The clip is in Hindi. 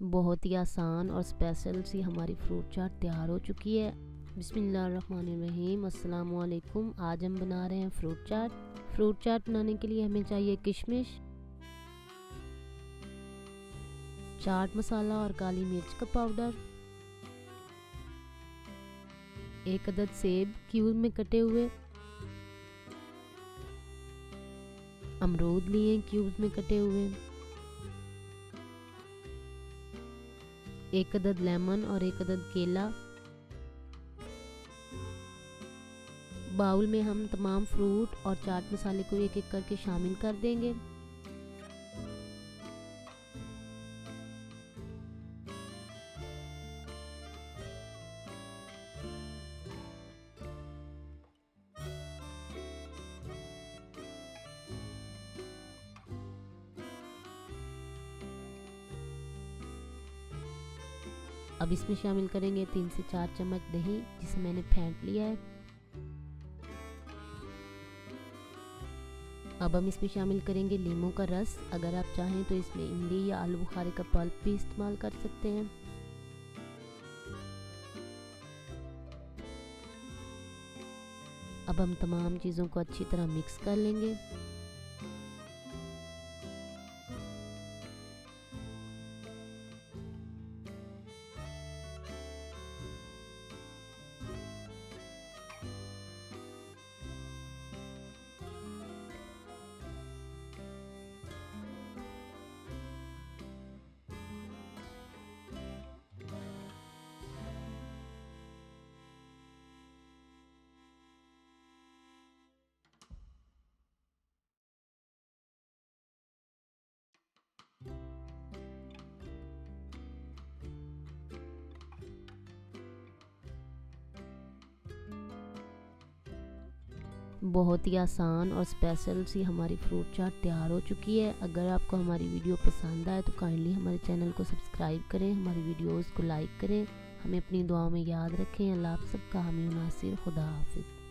बहुत ही आसान और स्पेशल सी हमारी फ्रूट चाट तैयार हो चुकी है। बिस्मिल्लाहिर्रहमानिर्रहीम, अस्सलाम वालेकुम। आज हम बना रहे हैं फ्रूट चाट। फ्रूट चाट बनाने के लिए हमें चाहिए किशमिश, चाट मसाला और काली मिर्च का पाउडर, 1 अदद सेब क्यूब में कटे हुए, अमरूद लिए क्यूब्स में कटे हुए, 1 अदद लेमन और 1 अदद केला। बाउल में हम तमाम फ्रूट और चाट मसाले को एक एक करके शामिल कर देंगे। अब इसमें शामिल करेंगे 3 से 4 चम्मच दही, जिसे मैंने फेंट लिया है। अब हम इसमें शामिल करेंगे लीमू का रस। अगर आप चाहें तो इसमें इमली या आलू बुखारे का पल्प भी इस्तेमाल कर सकते हैं। अब हम तमाम चीज़ों को अच्छी तरह मिक्स कर लेंगे। बहुत ही आसान और स्पेशल सी हमारी फ्रूट चाट तैयार हो चुकी है। अगर आपको हमारी वीडियो पसंद आए तो काइंडली हमारे चैनल को सब्सक्राइब करें, हमारी वीडियोस को लाइक करें, हमें अपनी दुआओं में याद रखें। अल्लाह आप सबका हामी नासिर। खुदा हाफिज़।